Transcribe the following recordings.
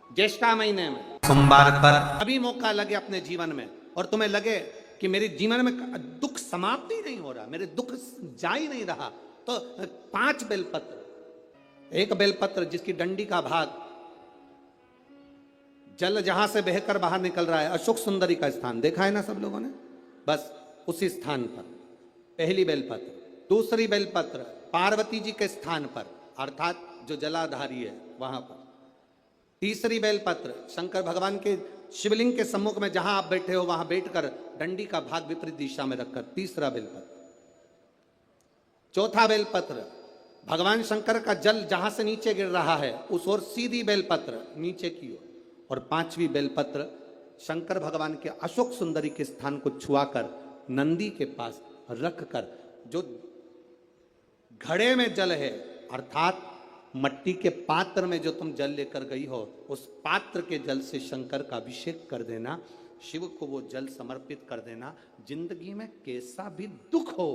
ज्येष्ठा महीने में सोमवार पर अभी मौका लगे अपने जीवन में और तुम्हें लगे कि मेरे जीवन में दुख समाप्त ही नहीं हो रहा, मेरे दुख जा ही नहीं रहा, तो 5 बेलपत्र, एक बेलपत्र जिसकी डंडी का भाग जल जहां से बहकर बाहर निकल रहा है, अशोक सुंदरी का स्थान देखा है ना सब लोगों ने, बस उसी स्थान पर पहली बेलपत्र। दूसरी बेलपत्र पार्वती जी के स्थान पर अर्थात जो जलाधारी है वहां पर। तीसरी बेलपत्र शंकर भगवान के शिवलिंग के सम्मुख में जहां आप बैठे हो वहां बैठकर डंडी का भाग विपरीत दिशा में रखकर, तीसरा बेलपत्र। चौथा बेलपत्र भगवान शंकर का जल जहां से नीचे गिर रहा है उस ओर सीधी बेलपत्र नीचे की ओर। और 5वीं बेलपत्र शंकर भगवान के अशोक सुंदरी के स्थान को छुआकर नंदी के पास रखकर, जो घड़े में जल है अर्थात मट्टी के पात्र में जो तुम जल लेकर गई हो उस पात्र के जल से शंकर का अभिषेक कर देना, शिव को वो जल समर्पित कर देना। जिंदगी में कैसा भी दुख हो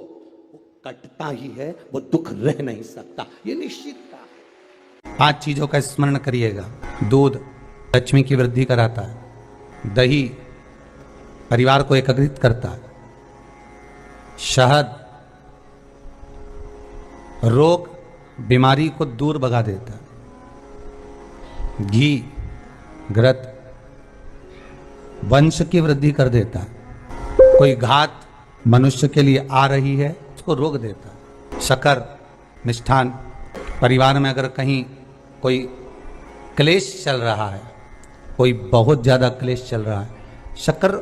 वो कटता ही है, वो दुख रह नहीं सकता, ये निश्चित है। 5 चीजों का स्मरण करिएगा। दूध लक्ष्मी की वृद्धि कराता है, दही परिवार को एकत्रित करता है, शहद रोग बीमारी को दूर भगा देता है, घी घृत वंश की वृद्धि कर देता है, कोई घात मनुष्य के लिए आ रही है उसको रोक देता है, शक्कर मिष्ठान परिवार में अगर कहीं कोई क्लेश चल रहा है, कोई बहुत ज्यादा क्लेश चल रहा है, शक्कर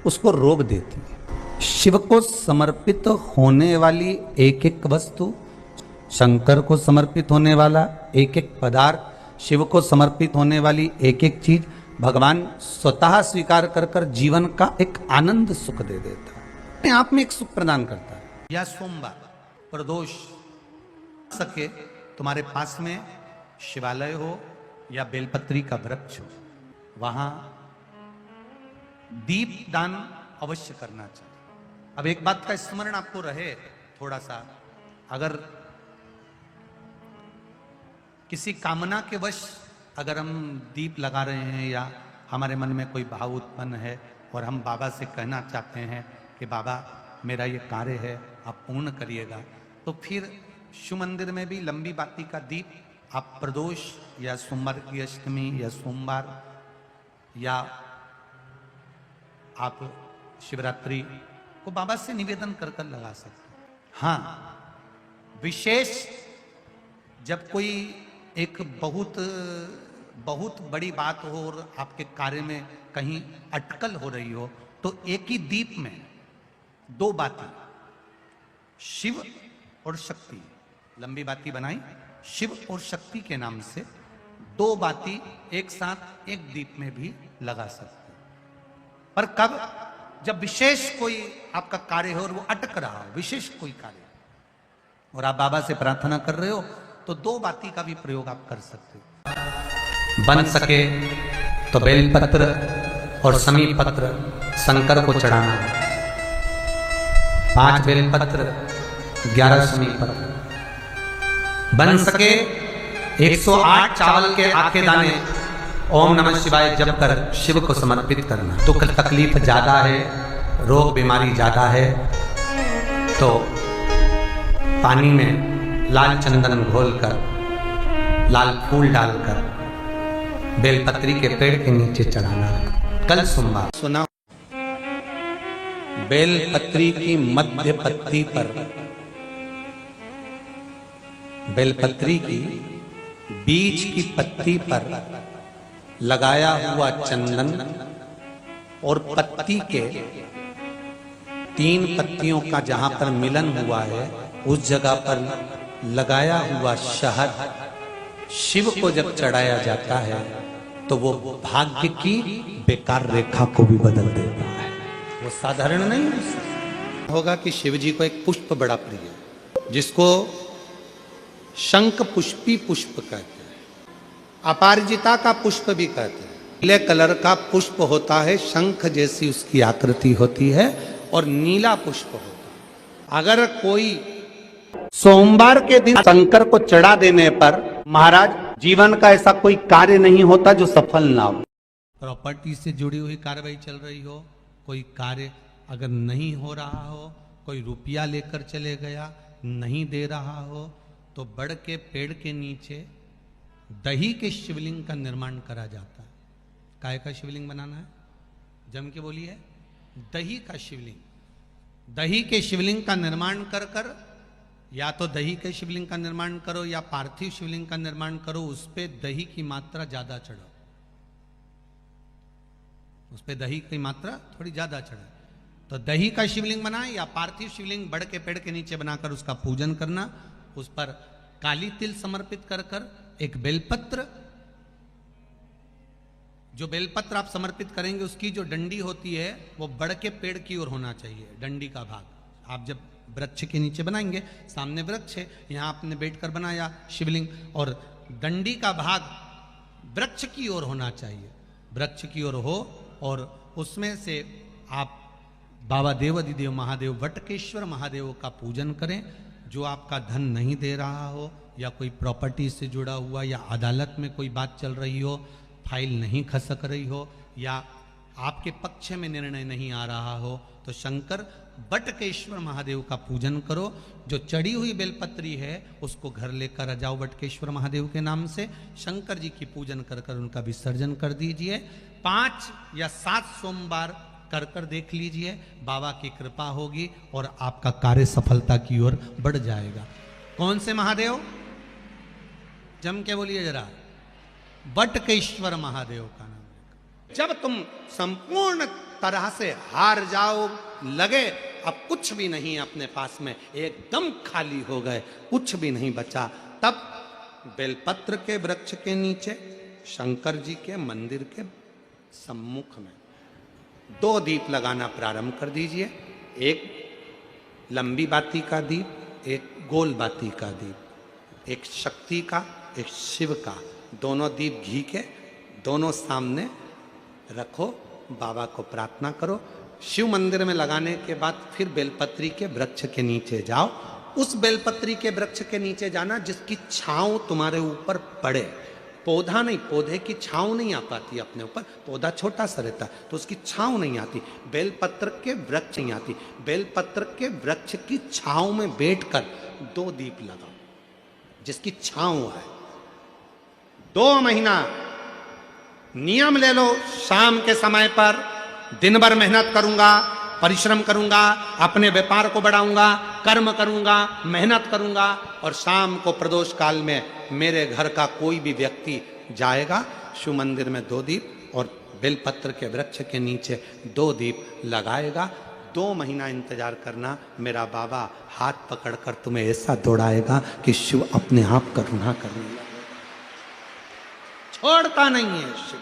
उसको रोक देती है। शिव को समर्पित होने वाली एक एक वस्तु, शंकर को समर्पित होने वाला एक एक पदार्थ, शिव को समर्पित होने वाली एक एक चीज भगवान स्वतः स्वीकार कर कर जीवन का एक आनंद सुख दे देता है, अपने आप में एक सुख प्रदान करता है। या सोमवार प्रदोष सके तुम्हारे पास में शिवालय हो या बेलपत्री का वृक्ष हो, वहां दीप दान अवश्य करना चाहिए। अब एक बात का स्मरण आपको रहे थोड़ा सा, अगर किसी कामना के वश अगर हम दीप लगा रहे हैं या हमारे मन में कोई भाव उत्पन्न है और हम बाबा से कहना चाहते हैं कि बाबा मेरा ये कार्य है आप पूर्ण करिएगा, तो फिर शिव मंदिर में भी लंबी बाती का दीप आप प्रदोष या सोमवार की अष्टमी या सोमवार या आप शिवरात्रि को बाबा से निवेदन कर कर लगा सकते हैं। हाँ, विशेष जब कोई एक बहुत बड़ी बात हो और आपके कार्य में कहीं अटकल हो रही हो तो एक ही दीप में 2 बाती शिव और शक्ति, लंबी बाती बनाई शिव और शक्ति के नाम से 2 बाती एक साथ एक दीप में भी लगा सकते हैं। पर कब? जब विशेष कोई आपका कार्य हो और वो अटक रहा हो, विशेष कोई कार्य, और आप बाबा से प्रार्थना कर रहे हो तो 2 बाती का भी प्रयोग आप कर सकते हो। बन सके तो बेलपत्र और समी पत्र शंकर को चढ़ाना, 5 बेलपत्र 11 समी पत्र, बन सके 108 चावल के आखे दाने ओम नमः शिवाय जप कर शिव को समर्पित करना। दुख तकलीफ ज्यादा है, रोग बीमारी ज्यादा है तो पानी में लाल चंदन घोलकर लाल फूल डालकर बेलपत्री के पेड़ के नीचे चढ़ाना। कल सोमवार सुना, बेलपत्री की मध्य पत्ती पर, बेलपत्री की बीच की पत्ती पर लगाया हुआ चंदन और पत्ती के 3 पत्तियों का जहां पर मिलन हुआ है उस जगह पर लगाया हुआ शहद शिव को जब चढ़ाया जाता है तो वो भाग्य की बेकार रेखा को भी बदल देता है। वो साधारण नहीं होगा कि शिव जी को एक पुष्प बड़ा प्रिय है जिसको शंख पुष्पी पुष्प कहते हैं, अपारिजिता का पुष्प भी कहते हैं। नीले कलर का पुष्प होता है, शंख जैसी उसकी आकृति होती है और नीला पुष्प होता है। अगर कोई सोमवार के दिन शंकर को चढ़ा देने पर महाराज जीवन का ऐसा कोई कार्य नहीं होता जो सफल ना हो। प्रॉपर्टी से जुड़ी हुई कार्रवाई चल रही हो, कोई कार्य अगर नहीं हो रहा हो, कोई रुपया लेकर चले गया नहीं दे रहा हो, तो बड़ के पेड़ के नीचे दही के शिवलिंग का निर्माण करा जाता है। काय का शिवलिंग बनाना है? जम के बोलिए, दही का शिवलिंग। दही के शिवलिंग का निर्माण कर कर, या तो दही के शिवलिंग का निर्माण करो या पार्थिव शिवलिंग का निर्माण करो, उस पे दही की मात्रा ज्यादा चढ़ो, उस पे दही की मात्रा थोड़ी ज्यादा चढ़े। तो दही का शिवलिंग बनाए या पार्थिव शिवलिंग बड़ के पेड़ के नीचे बनाकर उसका पूजन करना, उस पर काली तिल समर्पित कर कर एक बेलपत्र, जो बेलपत्र आप समर्पित करेंगे उसकी जो डंडी होती है वो बड़ के पेड़ की ओर होना चाहिए। डंडी का भाग आप जब वृक्ष के नीचे बनाएंगे, सामने वृक्ष है, यहां आपने बैठकर बनाया शिवलिंग, और डंडी का भाग वृक्ष की ओर होना चाहिए, वृक्ष की ओर हो, और उसमें से आप बाबा देवाधिदेव महादेव वटकेश्वर महादेव का पूजन करें। जो आपका धन नहीं दे रहा हो, या कोई प्रॉपर्टी से जुड़ा हुआ, या अदालत में कोई बात चल रही हो, फाइल नहीं खसक रही हो, या आपके पक्ष में निर्णय नहीं आ रहा हो, तो शंकर वटकेश्वर महादेव का पूजन करो। जो चढ़ी हुई बेलपत्री है उसको घर लेकर आ जाओ वटकेश्वर महादेव के नाम से, शंकर जी की पूजन कर कर उनका विसर्जन कर दीजिए। 5 या 7 सोमवार कर कर देख लीजिए, बाबा की कृपा होगी और आपका कार्य सफलता की ओर बढ़ जाएगा। कौन से महादेव? जम के बोलिए जरा, वटकेश्वर महादेव का नाम। जब तुम संपूर्ण तरह से हार जाओ, लगे अब कुछ भी नहीं अपने पास में, एकदम खाली हो गए, कुछ भी नहीं बचा, तब बेलपत्र के वृक्ष के नीचे शंकर जी के मंदिर के सम्मुख में 2 दीप लगाना प्रारंभ कर दीजिए। एक लंबी बाती का दीप, एक गोल बाती का दीप, एक शक्ति का, एक शिव का, दोनों दीप घी के दोनों सामने रखो, बाबा को प्रार्थना करो। शिव मंदिर में लगाने के बाद फिर बेलपत्री के वृक्ष के नीचे जाओ। उस बेलपत्री के वृक्ष के नीचे जाना जिसकी छांव तुम्हारे ऊपर पड़े, पौधा नहीं, पौधे की छांव नहीं आ पाती अपने ऊपर, पौधा छोटा सा रहता तो उसकी छांव नहीं आती, बेलपत्र के वृक्ष नहीं आती। बेलपत्र के वृक्ष की छांव में बैठकर 2 दीप लगाओ जिसकी छांव है। 2 महीना नियम ले लो, शाम के समय पर दिन भर मेहनत करूंगा, परिश्रम करूंगा, अपने व्यापार को बढ़ाऊंगा, कर्म करूंगा, मेहनत करूंगा, और शाम को प्रदोष काल में मेरे घर का कोई भी व्यक्ति जाएगा, शिव मंदिर में 2 दीप और बेलपत्र के वृक्ष के नीचे 2 दीप लगाएगा। 2 महीना इंतजार करना, मेरा बाबा हाथ पकड़कर तुम्हें ऐसा दौड़ाएगा कि शिव अपने आप करुणा करने लगेगा। छोड़ता नहीं है शिव।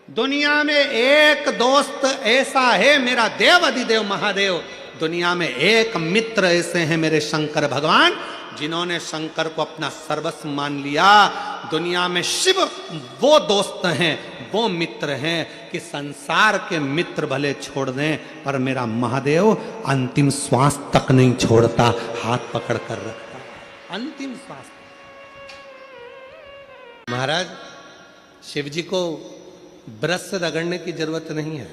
दुनिया में एक दोस्त ऐसा है मेरा देव अधिदेव महादेव, दुनिया में एक मित्र ऐसे हैं मेरे शंकर भगवान जिन्होंने शंकर को अपना सर्वस्व मान लिया। दुनिया में शिव वो दोस्त हैं, वो मित्र हैं कि संसार के मित्र भले छोड़ दें पर मेरा महादेव अंतिम श्वास तक नहीं छोड़ता, हाथ पकड़ कर रखता अंतिम श्वास। महाराज शिव जी को ब्रश से रगड़ने की जरूरत नहीं है।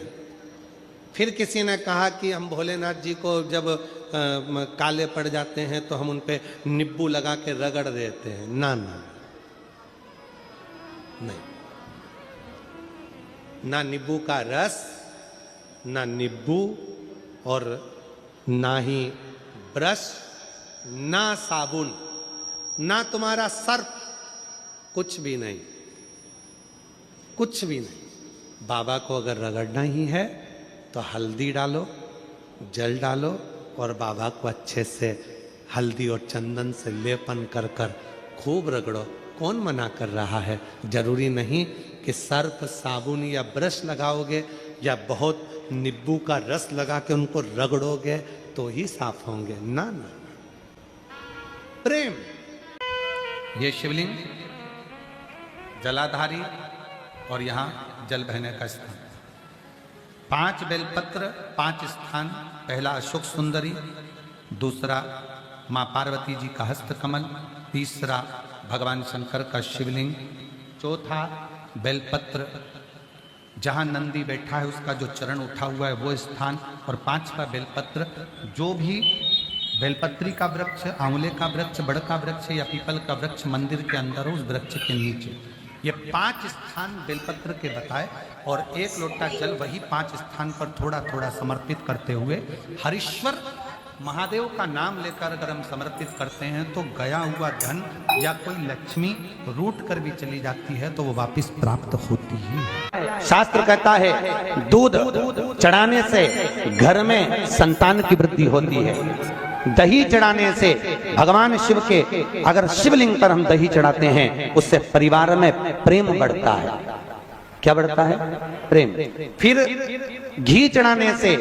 फिर किसी ने कहा कि हम भोलेनाथ जी को जब काले पड़ जाते हैं तो हम उन पे नींबू लगा के रगड़ देते हैं। ना ना नहीं, ना नींबू का रस, ना नींबू, और ना ही ब्रश, ना साबुन, ना तुम्हारा सर्फ, कुछ भी नहीं, कुछ भी नहीं। बाबा को अगर रगड़ना ही है तो हल्दी डालो, जल डालो और बाबा को अच्छे से हल्दी और चंदन से लेपन कर कर खूब रगड़ो। कौन मना कर रहा है? जरूरी नहीं कि सर्फ, साबुन या ब्रश लगाओगे या बहुत नींबू का रस लगा के उनको रगड़ोगे तो ही साफ होंगे। ना ना, प्रेम। ये शिवलिंग जलाधारी और यहाँ जल बहने का स्थान। 5 बेलपत्र, 5 स्थान। पहला अशोक सुंदरी, दूसरा माँ पार्वती जी का हस्त कमल, तीसरा भगवान शंकर का शिवलिंग, चौथा बेलपत्र जहाँ नंदी बैठा है उसका जो चरण उठा हुआ है वो स्थान, और पांचवा बेलपत्र जो भी बेलपत्री का वृक्ष, आंवले का वृक्ष, बड़ का वृक्ष या पीपल का वृक्ष मंदिर के अंदर हो उस वृक्ष के नीचे, ये 5 स्थान बेलपत्र के बताए। और 1 लोटा जल वही 5 स्थान पर थोड़ा थोड़ा समर्पित करते हुए हरीश्वर महादेव का नाम लेकर अगर हम समर्पित करते हैं तो गया हुआ धन या कोई लक्ष्मी रूट कर भी चली जाती है तो वो वापस प्राप्त होती ही। शास्त्र कहता है दूध चढ़ाने से घर में संतान की वृद्धि होती है, दही चढ़ाने से भगवान शिव के, अगर शिवलिंग पर हम दही चढ़ाते हैं उससे परिवार में प्रेम बढ़ता है। क्या बढ़ता है? प्रेम। फिर घी चढ़ाने से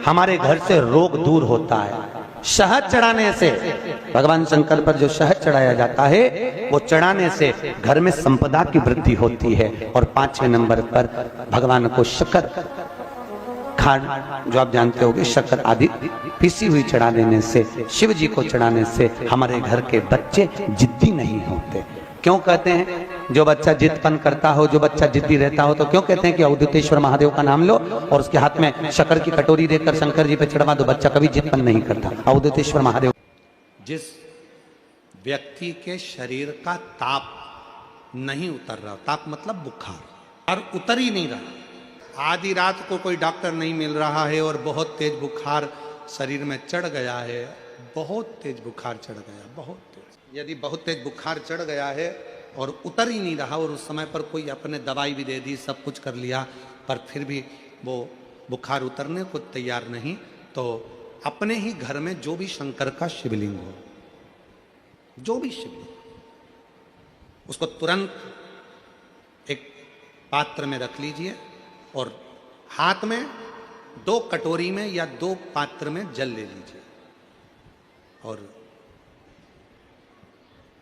हमारे घर से रोग दूर होता है। शहद चढ़ाने से, भगवान शंकर पर जो शहद चढ़ाया जाता है वो चढ़ाने से घर में संपदा की वृद्धि होती है। और 5वें नंबर पर भगवान को शक्कर, खांड जो आप जानते होंगे, शक्कर आदि पीसी हुई चढ़ा देने से, शिव जी को चढ़ाने से हमारे घर के बच्चे जिद्दी नहीं होते। क्यों कहते हैं? जो बच्चा जिद्दपन करता हो, जो बच्चा जिद्दी रहता हो, तो क्यों कहते हैं कि अवधूतेश्वर महादेव का नाम लो और उसके हाथ में शक्कर की कटोरी देकर शंकर जी पे चढ़वा दो, बच्चा कभी जिद्दपन नहीं करता। अवधूतेश्वर महादेव। जिस व्यक्ति के शरीर का ताप नहीं उतर रहा, ताप मतलब बुखार, और उतर ही नहीं रहा, आधी रात को कोई डॉक्टर नहीं मिल रहा है और बहुत तेज बुखार शरीर में चढ़ गया है, बहुत तेज बुखार चढ़ गया, बहुत तेज। यदि बहुत तेज बुखार चढ़ गया है और उतर ही नहीं रहा और उस समय पर कोई अपने दवाई भी दे दी, सब कुछ कर लिया, पर फिर भी वो बुखार उतरने को तैयार नहीं, तो अपने ही घर में जो भी शंकर का शिवलिंग हो, जो भी शिवलिंग, उसको तुरंत एक पात्र में रख लीजिए और हाथ में 2 कटोरी में या 2 पात्र में जल ले लीजिए और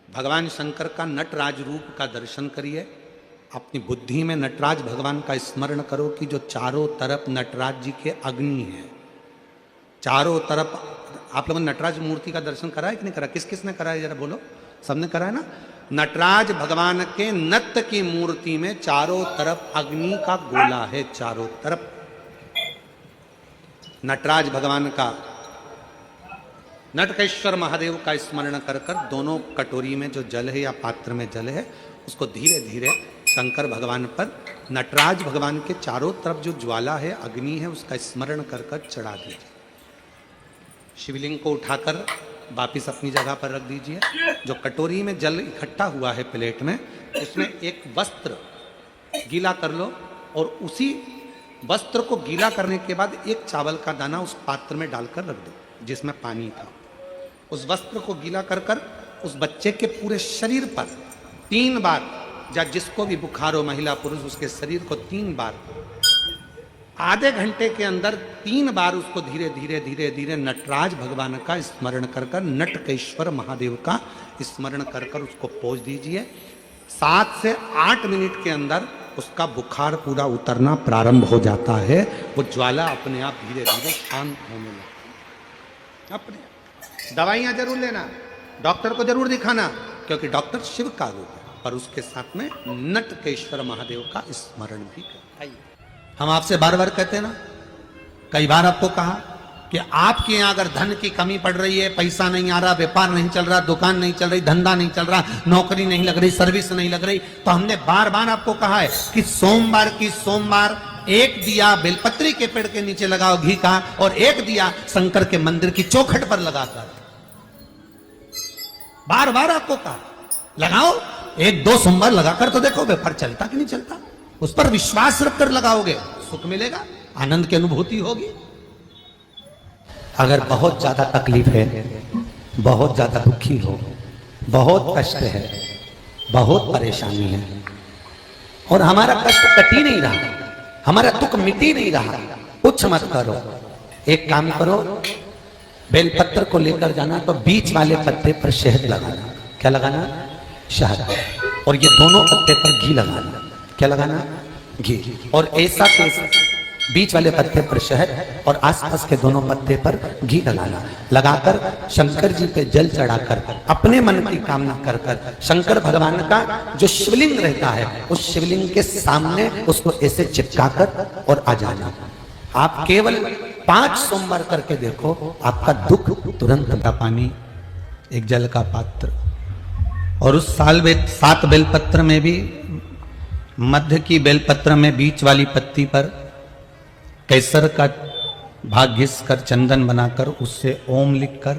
भगवान शंकर का नटराज रूप का दर्शन करिए। अपनी बुद्धि में नटराज भगवान का स्मरण करो कि जो चारों तरफ नटराज जी के अग्नि है, चारों तरफ। आप लोगों ने नटराज मूर्ति का दर्शन करा है कि नहीं करा? किस किस ने करा है जरा बोलो? सबने करा है ना? नटराज भगवान के नत्य की मूर्ति में चारों तरफ अग्नि का गोला है, चारों तरफ। नटराज भगवान का, नटकेश्वर महादेव का स्मरण कर कर दोनों कटोरी में जो जल है या पात्र में जल है उसको धीरे धीरे शंकर भगवान पर, नटराज भगवान के चारों तरफ जो ज्वाला है, अग्नि है, उसका स्मरण कर कर चढ़ा दीजिए। शिवलिंग को उठाकर वापिस अपनी जगह पर रख दीजिए। जो कटोरी में जल इकट्ठा हुआ है प्लेट में, उसमें एक वस्त्र गीला कर लो और उसी वस्त्र को गीला करने के बाद एक चावल का दाना उस पात्र में डालकर रख दो जिसमें पानी था। उस वस्त्र को गीला कर कर उस बच्चे के पूरे शरीर पर 3 बार, या जिसको भी बुखार हो, महिला पुरुष, उसके शरीर को 3 बार, आधे घंटे के अंदर 3 बार उसको धीरे धीरे धीरे धीरे नटराज भगवान का स्मरण कर कर, नटकेश्वर महादेव का स्मरण कर कर उसको पोंछ दीजिए। 7 से 8 मिनट के अंदर उसका बुखार पूरा उतरना प्रारंभ हो जाता है। वो ज्वाला अपने आप धीरे धीरे शांत होने लगती। अपने दवाइयां जरूर लेना, डॉक्टर को जरूर दिखाना, क्योंकि डॉक्टर शिव का रूप है, पर उसके साथ में नटकेश्वर महादेव का स्मरण भी करें। हम आपसे बार बार कहते हैं ना, कई बार आपको कहा कि आपके यहाँ अगर धन की कमी पड़ रही है, पैसा नहीं आ रहा, व्यापार नहीं चल रहा, दुकान नहीं चल रही, धंधा नहीं चल रहा, नौकरी नहीं लग रही, सर्विस नहीं लग रही, तो हमने बार बार आपको कहा है कि सोमवार 1 दिया बेलपत्री के पेड़ के नीचे लगाओ घी का, और 1 दिया शंकर के मंदिर की चौखट पर लगाकर। बार बार आपको कहा लगाओ, 1-2 सोमवार लगाकर तो देखो व्यापार चलता कि नहीं चलता। उस पर विश्वास रखकर लगाओगे, सुख मिलेगा, आनंद की अनुभूति होगी। अगर बहुत ज्यादा तकलीफ है, बहुत ज्यादा दुखी हो, बहुत कष्ट है, बहुत परेशानी है, और हमारा कष्ट कट ही नहीं रहा, हमारा दुख मिट ही नहीं रहा, कुछ मत करो। एक काम करो, बेलपत्र को लेकर जाना तो बीच वाले पत्ते पर शहद लगाना। क्या लगाना? शहद। और ये दोनों पत्ते पर घी लगाना। क्या लगाना? घी। और ऐसा कैसा? बीच वाले पत्ते पर शहद और आसपास के दोनों पत्ते पर घी लगाना, लगाकर शंकर जी पे जल चढ़ाकर अपने मन की कामना कर कर शंकर भगवान का जो शिवलिंग रहता है उस शिवलिंग के सामने उसको ऐसे चिपका कर और आ जाना। आप केवल 5 सोमवार करके देखो, आपका दुख तुरंत का पानी, एक जल का पात्र, और उस 7 बेलपत्र में भी मध्य की बेलपत्र में बीच वाली पत्ती पर केसर का भाग घिस कर चंदन बनाकर उससे ओम लिखकर,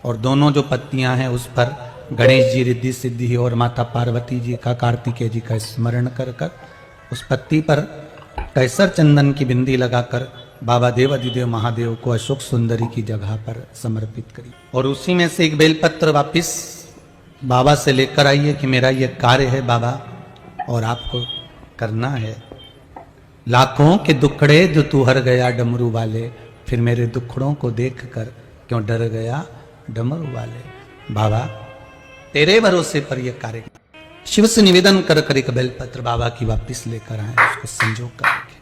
और दोनों जो पत्तियां हैं उस पर गणेश जी, रिद्धि सिद्धि और माता पार्वती जी का, कार्तिकेय जी का स्मरण कर कर उस पत्ती पर केसर चंदन की बिंदी लगाकर बाबा देवाधिदेव महादेव को अशोक सुंदरी की जगह पर समर्पित करी। और उसी में से एक बेलपत्र वापिस बाबा से लेकर आइए कि मेरा ये कार्य है बाबा और आपको करना है। लाखों के दुखड़े जो तू हर गया डमरू वाले, फिर मेरे दुखड़ों को देख कर क्यों डर गया डमरू वाले। बाबा तेरे भरोसे पर यह कार्य, शिव से निवेदन कर कर एक बेलपत्र बाबा की वापिस लेकर आए, उसको संजो करके।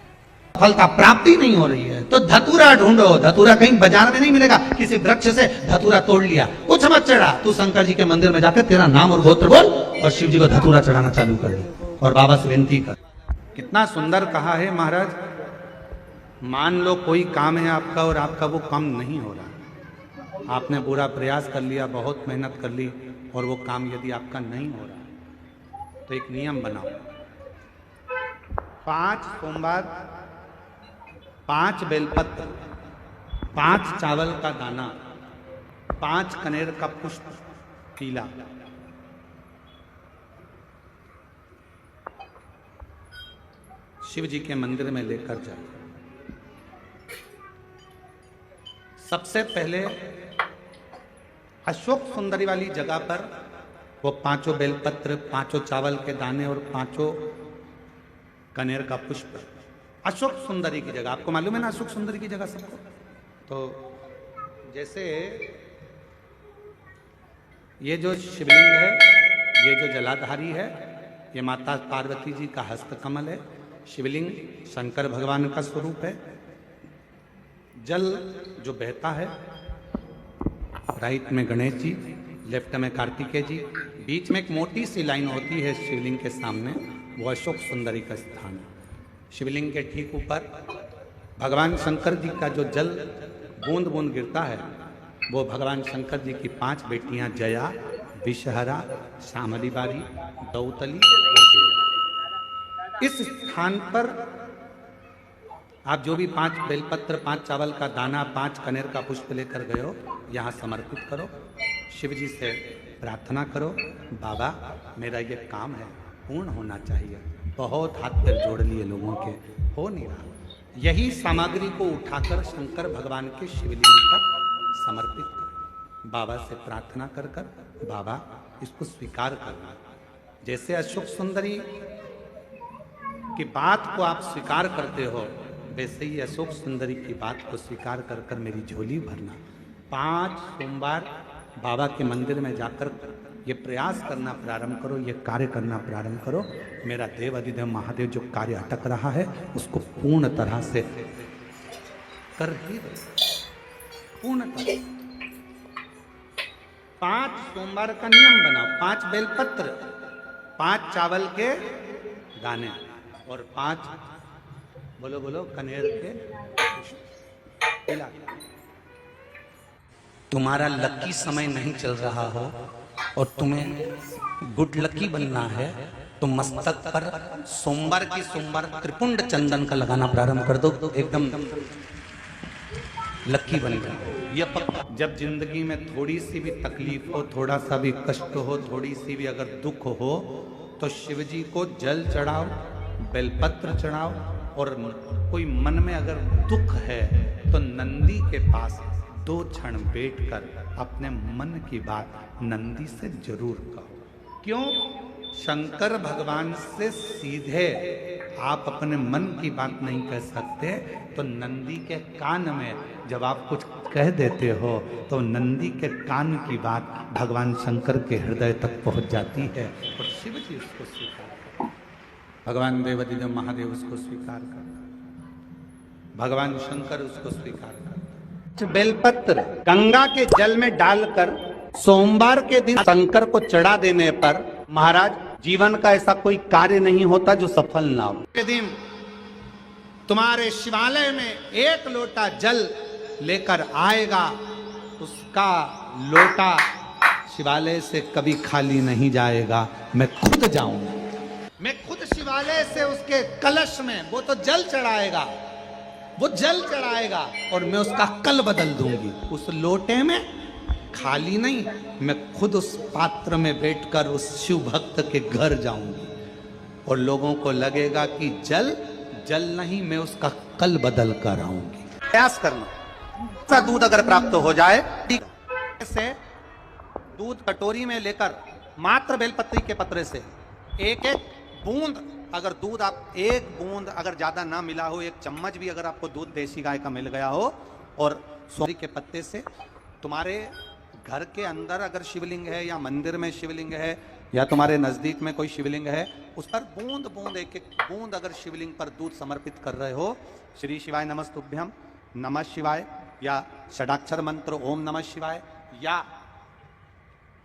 फलता प्राप्ति नहीं हो रही है तो धतूरा ढूंढो। धतूरा कहीं बाजार में नहीं मिलेगा, किसी वृक्ष से धतूरा तोड़ लिया, कुछ मत चढ़ा, तू शंकर जी के मंदिर में जाकर तेरा नाम और गोत्र बोल और शिव जी को धतूरा चढ़ाना चालू कर दे और बाबा से विनती कर। कितना सुंदर कहा है महाराज। मान लो कोई काम है आपका और आपका वो काम नहीं हो रहा, आपने पूरा प्रयास कर लिया, बहुत मेहनत कर ली और वो काम यदि आपका नहीं हो रहा तो एक नियम बनाओ, 5 सोमवार, 5 बेलपत्र, 5 चावल का दाना, 5 कनेर का पुष्प पीला, शिव जी के मंदिर में लेकर जाए। सबसे पहले अशोक सुंदरी वाली जगह पर वो 5 बेलपत्र, 5 चावल के दाने और 5 कनेर का पुष्प, अशोक सुंदरी की जगह, आपको मालूम है ना अशोक सुंदरी की जगह सबको। तो जैसे ये जो शिवलिंग है, ये जो जलाधारी है, ये माता पार्वती जी का हस्तकमल है। शिवलिंग शंकर भगवान का स्वरूप है। जल जो बहता है, राइट में गणेश जी, लेफ्ट में कार्तिकेय जी, बीच में एक मोटी सी लाइन होती है शिवलिंग के सामने, वो अशोक सुंदरी का स्थान है। शिवलिंग के ठीक ऊपर भगवान शंकर जी का जो जल बूंद बूंद गिरता है वो भगवान शंकर जी की 5 बेटियां जया, विषहरा, श्यामली बारी, दौतली और देव। इस स्थान पर आप जो भी 5 बेलपत्र, 5 चावल का दाना, 5 कनेर का पुष्प लेकर गए हो, यहाँ समर्पित करो। शिव जी से प्रार्थना करो, बाबा मेरा ये काम है पूर्ण होना चाहिए, बहुत हाथ पैर जोड़ लिए लोगों के, हो नहीं रहा। यही सामग्री को उठाकर शंकर भगवान के शिवलिंग पर समर्पित करो। बाबा से प्रार्थना कर कर बाबा इसको स्वीकार करना। जैसे अशोक सुंदरी की बात को आप स्वीकार करते हो, वैसे ही अशोक सुंदरी की बात को स्वीकार कर कर मेरी झोली भरना। 5 सोमवार बाबा के मंदिर में जाकर ये प्रयास करना प्रारंभ करो, ये कार्य करना प्रारंभ करो। मेरा देव अधिदेव महादेव जो कार्य अटक रहा है उसको पूर्ण तरह से कर ही दो, पूर्ण तरह। 5 सोमवार का नियम बनाओ, 5 बेलपत्र, 5 चावल के दाने और 5 बोलो बोलो कनेर के पुष्प। तुम्हारा लकी समय नहीं चल रहा हो और तुम्हें गुड लकी बनना है तो मस्तक पर सोमवार की सोमवार त्रिपुंड चंदन का लगाना प्रारंभ कर दो, एकदम लकी बन जाओ। ये पक्का। जब जिंदगी में थोड़ी सी भी तकलीफ हो, थोड़ा सा भी कष्ट हो, थोड़ी सी भी अगर दुख हो तो शिव जी को जल चढ़ाओ, बेलपत्र चढ़ाओ, और कोई मन में अगर दुख है तो नंदी के पास 2 क्षण बैठकर अपने मन की बात नंदी से जरूर कहो। क्यों? शंकर भगवान से सीधे आप अपने मन की बात नहीं कह सकते, तो नंदी के कान में जब आप कुछ कह देते हो तो नंदी के कान की बात भगवान शंकर के हृदय तक पहुंच जाती है और शिव जी उसको स्वीकार, भगवान देवाधिदेव महादेव उसको स्वीकार करते। भगवान शंकर उसको स्वीकार करते। बेलपत्र गंगा के जल में डालकर सोमवार के दिन शंकर को चढ़ा देने पर महाराज जीवन का ऐसा कोई कार्य नहीं होता जो सफल ना हो। के दिन तुम्हारे शिवालय में एक लोटा जल लेकर आएगा, उसका लोटा शिवालय से कभी खाली नहीं जाएगा। मैं खुद जाऊंगा, मैं खुद शिवालय से उसके कलश में वो तो जल चढ़ाएगा, वो जल चढ़ाएगा और मैं उसका कल बदल दूंगी। उस लोटे में खाली नहीं, मैं खुद उस पात्र में बैठकर उस शिव भक्त के घर जाऊंगी और लोगों को लगेगा कि जल जल नहीं, मैं उसका कल बदल कर आऊंगी। प्रयास करना। दूध अगर प्राप्त हो जाए से दूध कटोरी में लेकर मात्र बेलपत्री के पत्रे से एक एक बूंद, अगर दूध आप एक बूंद अगर ज्यादा ना मिला हो, एक चम्मच भी अगर आपको दूध देसी गाय का मिल गया हो और सोरी के पत्ते से तुम्हारे घर के अंदर अगर शिवलिंग है या मंदिर में शिवलिंग है या तुम्हारे नजदीक में कोई शिवलिंग है, उस पर बूंद बूंद एक एक बूंद अगर शिवलिंग पर दूध समर्पित कर रहे हो, श्री शिवाय नमस्तुभ्यम, नमः शिवाय या षडाक्षर मंत्र ओम नमः शिवाय या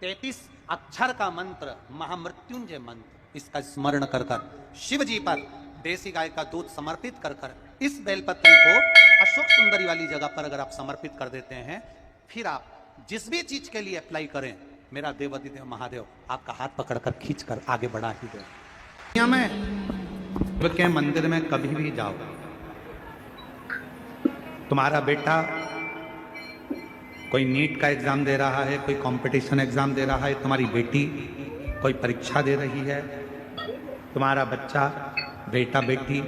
33 अक्षर का मंत्र महामृत्युंजय मंत्र, इसका स्मरण कर कर शिव जी पर देसी गाय का दूध समर्पित कर कर इस बेलपत्री को अशोक सुंदरी वाली जगह पर अगर आप समर्पित कर देते हैं, फिर आप जिस भी चीज के लिए अप्लाई करें, मेरा देवाधिदेव महादेव आपका हाथ पकड़कर खींचकर आगे बढ़ा ही दे। दुनिया में शिव के मंदिर में कभी भी जाओ, तुम्हारा बेटा कोई नीट का एग्जाम दे रहा है, कोई कंपटीशन एग्जाम दे रहा है, तुम्हारी बेटी कोई परीक्षा दे रही है, तुम्हारा बच्चा, बेटा बेटी,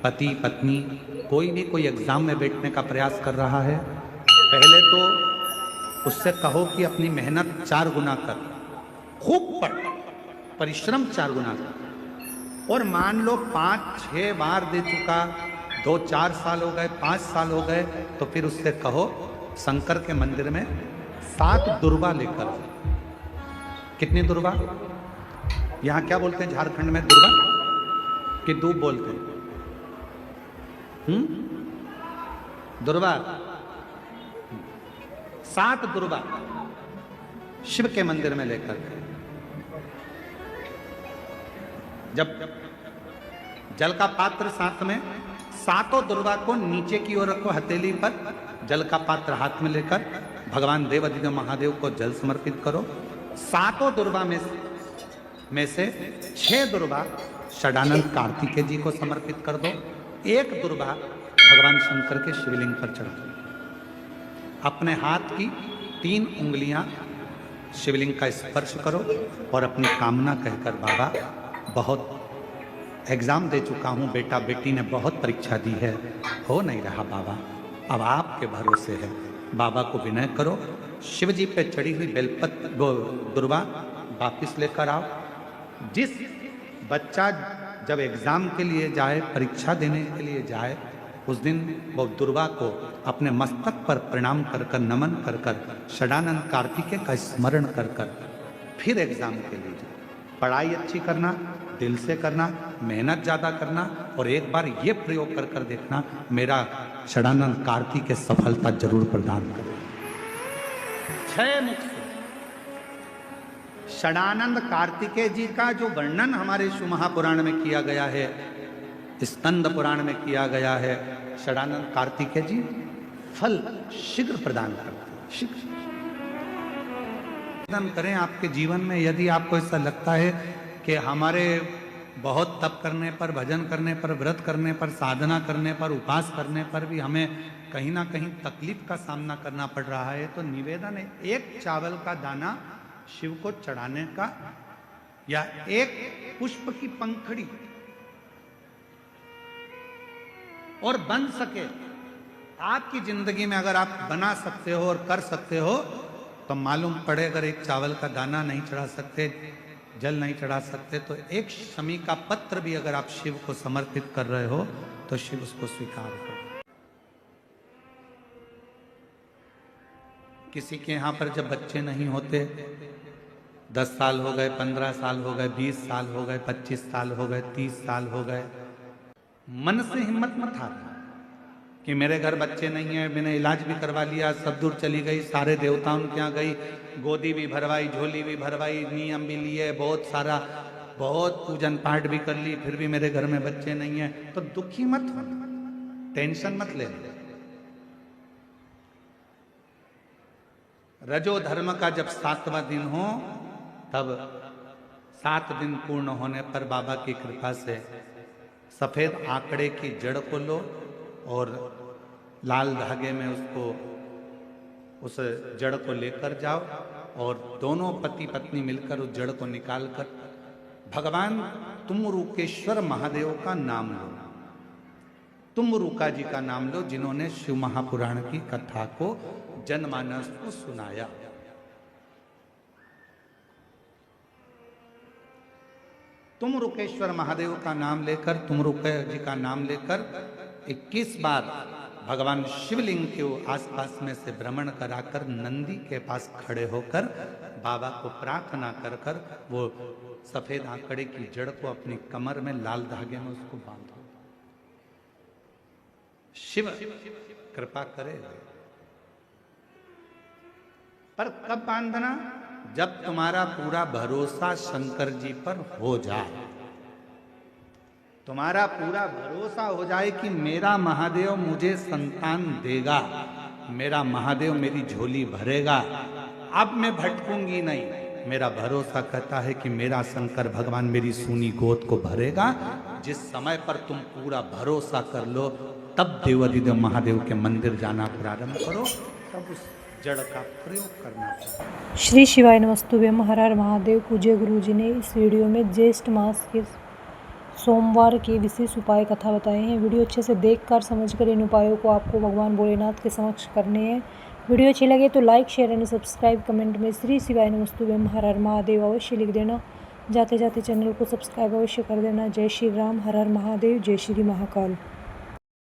पति पत्नी कोई भी कोई एग्जाम में बैठने का प्रयास कर रहा है, पहले तो उससे कहो कि अपनी मेहनत 4 गुना कर, खूब पढ़, परिश्रम 4 गुना कर। और मान लो 5-6 बार दे चुका, 2-4 साल हो गए, 5 साल हो गए, तो फिर उससे कहो शंकर के मंदिर में 7 दुर्वा लेकर। कितनी दुर्वा? यहां क्या बोलते हैं झारखंड में? दुर्वा कि दूब बोलते हैं? दुर्वा। 7 दुर्वा शिव के मंदिर में लेकर, जब जल का पात्र साथ में, 7 दुर्वा को नीचे की ओर रखो हथेली पर, जल का पात्र हाथ में लेकर भगवान देवाधिदेव महादेव को जल समर्पित करो। 7 दुर्वा में से 6 दुर्वा षडानंद कार्तिकेय जी को समर्पित कर दो, 1 दुर्वा भगवान शंकर के शिवलिंग पर चढ़ा दो। अपने हाथ की 3 उंगलियां शिवलिंग का स्पर्श करो और अपनी कामना कहकर, बाबा बहुत एग्जाम दे चुका हूं, बेटा बेटी ने बहुत परीक्षा दी है, हो नहीं रहा बाबा, अब आपके भरोसे है। बाबा को विनय करो, शिव जी पे चढ़ी हुई बेलपत्र दुर्वा वापिस लेकर आओ। जिस बच्चा जब एग्जाम के लिए जाए, परीक्षा देने के लिए जाए, उस दिन वो दुर्वा को अपने मस्तक पर प्रणाम कर कर, नमन कर कर, षडानंद कार्तिकेय का स्मरण कर कर फिर एग्जाम के लिए जाए। पढ़ाई अच्छी करना, दिल से करना, मेहनत ज्यादा करना और एक बार ये प्रयोग कर कर देखना, मेरा षडानंद कार्तिकेय सफलता जरूर प्रदान करे। 6 मुख से षडानंद कार्तिकेय जी का जो वर्णन हमारे शिव महापुराण में किया गया है, स्कंद पुराण में किया गया है, षडानंद कार्तिकेय जी फल शीघ्र प्रदान करते हैं, शीघ्र प्रदान करें आपके जीवन में। यदि आपको ऐसा लगता है कि हमारे बहुत तप करने पर, भजन करने पर, व्रत करने पर, साधना करने पर, उपास करने पर भी हमें कहीं ना कहीं तकलीफ का सामना करना पड़ रहा है, तो निवेदन है, 1 चावल का दाना शिव को चढ़ाने का या 1 पुष्प की पंखड़ी, और बन सके आपकी जिंदगी में अगर आप बना सकते हो और कर सकते हो, तो मालूम पड़े अगर 1 चावल का दाना नहीं चढ़ा सकते, जल नहीं चढ़ा सकते, तो 1 शमी का पत्र भी अगर आप शिव को समर्पित कर रहे हो तो शिव उसको स्वीकार करो। किसी के यहां पर जब बच्चे नहीं होते, 10 साल हो गए, 15 साल हो गए, 20 साल हो गए, 25 साल हो गए, 30 साल हो गए, मन से हिम्मत मत हारना कि मेरे घर बच्चे नहीं हैं, मैंने इलाज भी करवा लिया, सब दूर चली गई, सारे देवताओं के यहाँ गई, गोदी भी भरवाई, झोली भी भरवाई, नियम भी लिए, बहुत सारा बहुत पूजन पाठ भी कर ली, फिर भी मेरे घर में बच्चे नहीं हैं, तो दुखी मत हो, टेंशन मत ले। रजो धर्म का जब 7वां दिन हो, तब 7 दिन पूर्ण होने पर बाबा की कृपा से सफेद आंकड़े की जड़ को लो और लाल धागे में उसको उस जड़ को लेकर जाओ और दोनों पति पत्नी मिलकर उस जड़ को निकालकर भगवान तुमरुकेश्वर महादेव का नाम लो। तुमरुका जी का नाम लो, जिन्होंने शिव महापुराण की कथा को जनमानस को सुनाया। तुमरुकेश्वर महादेव का नाम लेकर, तुमरुका जी का नाम लेकर 21 बार भगवान शिवलिंग के आसपास में से भ्रमण कराकर नंदी के पास खड़े होकर बाबा को प्रार्थना कर कर वो सफेद आंकड़े की जड़ को अपनी कमर में लाल धागे में उसको बांधो। शिव कृपा करे। पर कब बांधना? जब तुम्हारा पूरा भरोसा शंकर जी पर हो जाए, तुम्हारा पूरा भरोसा हो जाए कि मेरा महादेव मुझे संतान देगा, मेरा महादेव मेरी झोली भरेगा, अब मैं भटकूंगी नहीं, मेरा भरोसा कहता है कि मेरा शंकर भगवान मेरी सूनी गोद को भरेगा। जिस समय पर तुम पूरा भरोसा कर लो, तब देवाधिदेव महादेव के मंदिर जाना प्रारंभ करो, तब उस जड़ का प्रयोग करना चाहिए। श्री शिवाय नमस्तुभ्यम। हर हर महादेव। पूज्य गुरु जी ने इस वीडियो में ज्येष्ठ मास के सोमवार के विशेष उपाय कथा बताए हैं। वीडियो अच्छे से देखकर समझकर इन उपायों को आपको भगवान भोलेनाथ के समक्ष करने हैं। वीडियो अच्छी लगे तो like, share and subscribe, comment में श्री शिवाय नमस्तुभ्यम हर हर महादेव अवश्य लिख देना। जाते जाते चैनल को सब्सक्राइब अवश्य कर देना। जय श्री राम। हर हर महादेव। जय श्री महाकाल।